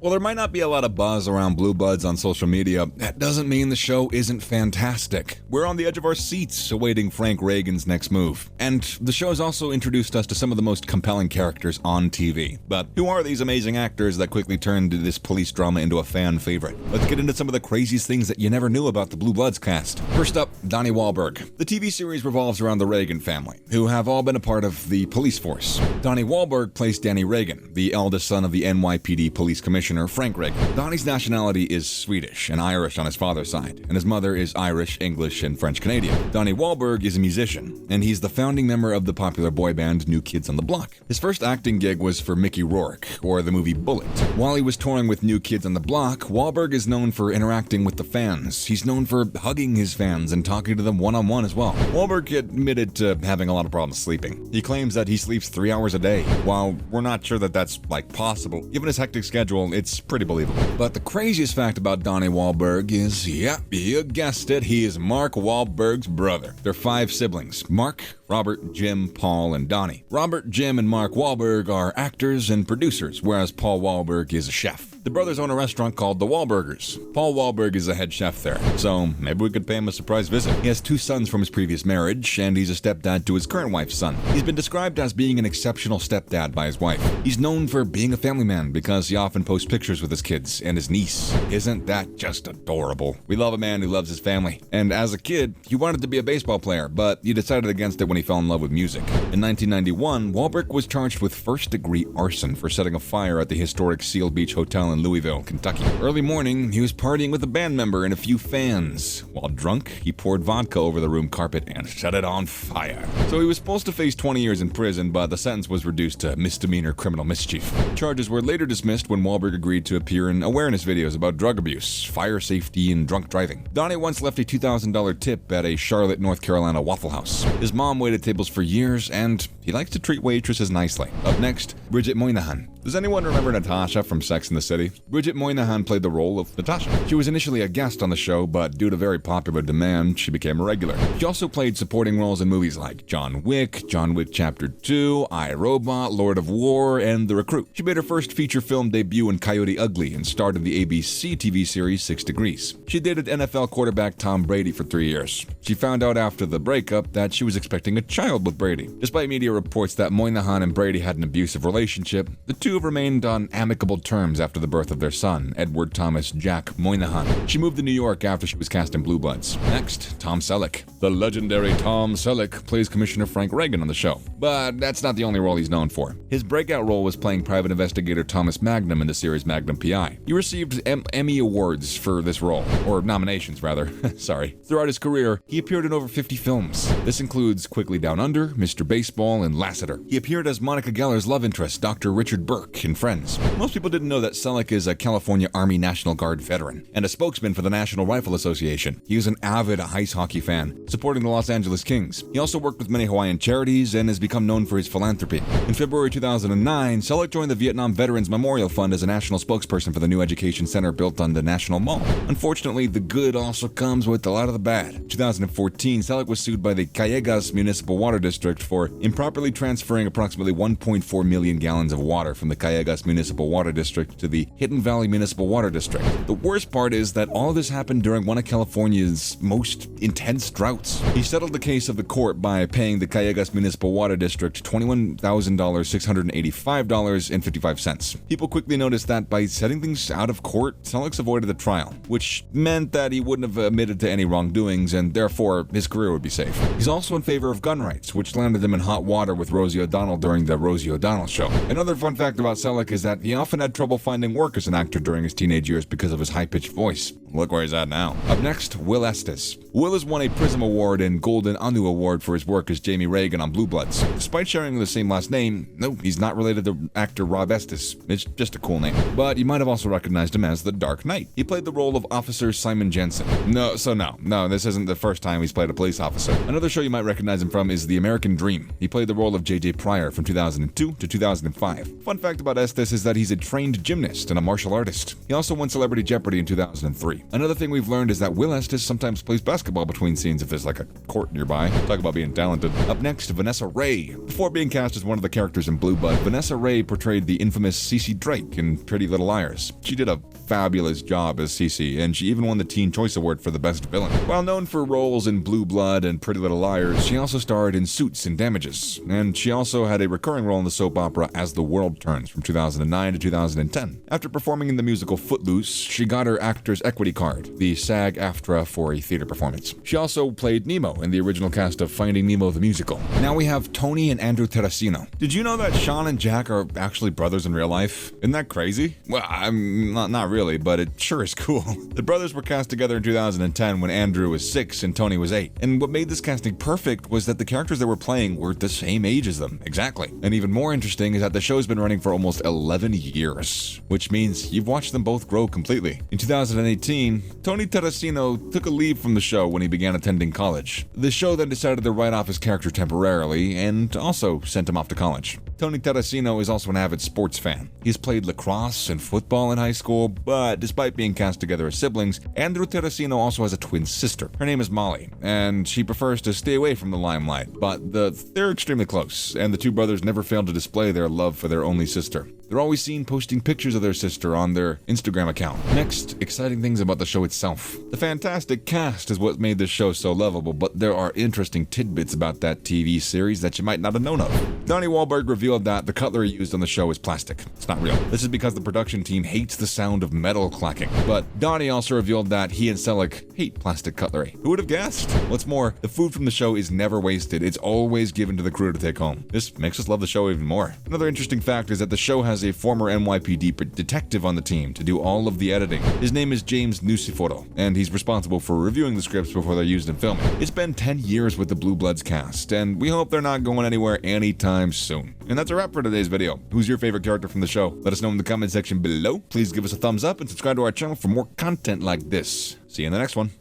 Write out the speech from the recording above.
While there might not be a lot of buzz around Blue Bloods on social media, that doesn't mean the show isn't fantastic. We're on the edge of our seats awaiting Frank Reagan's next move. And the show has also introduced us to some of the most compelling characters on TV. But who are these amazing actors that quickly turned this police drama into a fan favorite? Let's get into some of the craziest things that you never knew about the Blue Bloods cast. First up, Donnie Wahlberg. The TV series revolves around the Reagan family, who have all been a part of the police force. Donnie Wahlberg plays Danny Reagan, the eldest son of the NYPD police commissioner Frank Reagan. Donnie's nationality is Swedish and Irish on his father's side, and his mother is Irish, English, and French Canadian. Donnie Wahlberg is a musician, and he's the founding member of the popular boy band New Kids on the Block. His first acting gig was for Mickey Rourke, or the movie Bullet. While he was touring with New Kids on the Block, Wahlberg is known for interacting with the fans. He's known for hugging his fans and talking to them one-on-one as well. Wahlberg admitted to having a lot of problems sleeping. He claims that he sleeps 3 hours a day. While we're not sure that that's possible, given his hectic schedule, it's pretty believable. But the craziest fact about Donnie Wahlberg is, yeah, you guessed it, he is Mark Wahlberg's brother. They're 5 siblings: Mark, Robert, Jim, Paul, and Donnie. Robert, Jim, and Mark Wahlberg are actors and producers, whereas Paul Wahlberg is a chef. The brothers own a restaurant called The Wahlburgers. Paul Wahlberg is the head chef there, so maybe we could pay him a surprise visit. He has 2 sons from his previous marriage, and he's a stepdad to his current wife's son. He's been described as being an exceptional stepdad by his wife. He's known for being a family man because he often posts pictures with his kids and his niece. Isn't that just adorable? We love a man who loves his family. And as a kid, he wanted to be a baseball player, but he decided against it when he fell in love with music. In 1991, Wahlberg was charged with first-degree arson for setting a fire at the historic Seal Beach Hotel in Louisville, Kentucky. Early morning, he was partying with a band member and a few fans. While drunk, he poured vodka over the room carpet and set it on fire. So he was supposed to face 20 years in prison, but the sentence was reduced to misdemeanor criminal mischief. Charges were later dismissed when Wahlberg agreed to appear in awareness videos about drug abuse, fire safety, and drunk driving. Donnie once left a $2,000 tip at a Charlotte, North Carolina Waffle House. His mom waited tables for years, and he likes to treat waitresses nicely. Up next, Bridget Moynihan. Does anyone remember Natasha from Sex and the City? Bridget Moynihan played the role of Natasha. She was initially a guest on the show, but due to very popular demand, she became a regular. She also played supporting roles in movies like John Wick Chapter 2, I, Robot, Lord of War, and The Recruit. She made her first feature film debut in Coyote Ugly and starred in the ABC TV series 6 Degrees. She dated NFL quarterback Tom Brady for 3 years. She found out after the breakup that she was expecting a child with Brady. Despite media reports that Moynihan and Brady had an abusive relationship, the two have remained on amicable terms after the birth of their son, Edward Thomas Jack Moynihan. She moved to New York after she was cast in Blue Bloods. Next, Tom Selleck. The legendary Tom Selleck plays Commissioner Frank Reagan on the show. But that's not the only role he's known for. His breakout role was playing private investigator Thomas Magnum in the series Magnum P.I. He received Emmy Awards for this role, or nominations rather, sorry. Throughout his career, he appeared in over 50 films. This includes Quickly Down Under, Mr. Baseball, and Lassiter. He appeared as Monica Geller's love interest, Dr. Richard Burke, in Friends. Most people didn't know that Selleck is a California Army National Guard veteran and a spokesman for the National Rifle Association. He was an avid ice hockey fan, supporting the Los Angeles Kings. He also worked with many Hawaiian charities and has become known for his philanthropy. In February 2009, Selleck joined the Vietnam Veterans Memorial Fund as a national spokesperson for the new education center built on the National Mall. Unfortunately, the good also comes with a lot of the bad. In 2014, Selleck was sued by the Callegas Municipal Water District for improperly transferring approximately 1.4 million gallons of water from the Callegas Municipal Water District to the Hidden Valley Municipal Water District. The worst part is that all of this happened during one of California's most intense droughts. He settled the case of the court by paying the Callegas Municipal Water District $21,685.55. People quickly noticed that by setting things out of court, Selleck avoided the trial, which meant that he wouldn't have admitted to any wrongdoings and therefore his career would be safe. He's also in favor of gun rights, which landed him in hot water with Rosie O'Donnell during the Rosie O'Donnell Show. Another fun fact about Selleck is that he often had trouble finding work as an actor during his teenage years because of his high-pitched voice. Look where he's at now. Up next, Will Estes. Will has won a Prism Award and Golden Anu Award for his work as Jamie Reagan on Blue Bloods. Despite sharing the same last name, no, he's not related to actor Rob Estes. It's just a cool name. But you might have also recognized him as the Dark Knight. He played the role of Officer Simon Jensen. No, this isn't the first time he's played a police officer. Another show you might recognize him from is The American Dream. He played the role of J.J. Pryor from 2002 to 2005. Fun fact about Estes is that he's a trained gymnast and a martial artist. He also won Celebrity Jeopardy in 2003. Another thing we've learned is that Will Estes sometimes plays basketball between scenes if there's like a court nearby. Talk about being talented. Up next, Vanessa Ray. Before being cast as one of the characters in Blue Blood, Vanessa Ray portrayed the infamous Cece Drake in Pretty Little Liars. She did a fabulous job as Cece, and she even won the Teen Choice Award for the Best Villain. While known for roles in Blue Blood and Pretty Little Liars, she also starred in Suits and Damages, and she also had a recurring role in the soap opera As the World Turns from 2009 to 2010. After performing in the musical Footloose, she got her Actors Equity Card, the SAG-AFTRA for a theater performance. She also played Nemo in the original cast of Finding Nemo the Musical. Now we have Tony and Andrew Terracino. Did you know that Sean and Jack are actually brothers in real life? Isn't that crazy? Well, I'm not really, but it sure is cool. The brothers were cast together in 2010 when Andrew was 6 and Tony was 8. And what made this casting perfect was that the characters they were playing were the same age as them. Exactly. And even more interesting is that the show's been running for almost 11 years, which means you've watched them both grow completely. In 2018, Tony Terracino took a leave from the show when he began attending college. The show then decided to write off his character temporarily and also sent him off to college. Tony Terracino is also an avid sports fan. He's played lacrosse and football in high school, but despite being cast together as siblings, Andrew Terracino also has a twin sister. Her name is Molly, and she prefers to stay away from the limelight, but they're extremely close, and the two brothers never fail to display their love for their only sister. They're always seen posting pictures of their sister on their Instagram account. Next, exciting things about the show itself. The fantastic cast is what made this show so lovable, but there are interesting tidbits about that TV series that you might not have known of. Donnie Wahlberg revealed that the cutlery used on the show is plastic. It's not real. This is because the production team hates the sound of metal clacking. But Donnie also revealed that he and Selleck hate plastic cutlery. Who would have guessed? What's more, the food from the show is never wasted. It's always given to the crew to take home. This makes us love the show even more. Another interesting fact is that the show has a former NYPD detective on the team to do all of the editing. His name is James Nuciforo, and he's responsible for reviewing the scripts before they're used in filming. It's been 10 years with the Blue Bloods cast, and we hope they're not going anywhere anytime soon. And that's a wrap for today's video. Who's your favorite character from the show? Let us know in the comment section below. Please give us a thumbs up and subscribe to our channel for more content like this. See you in the next one.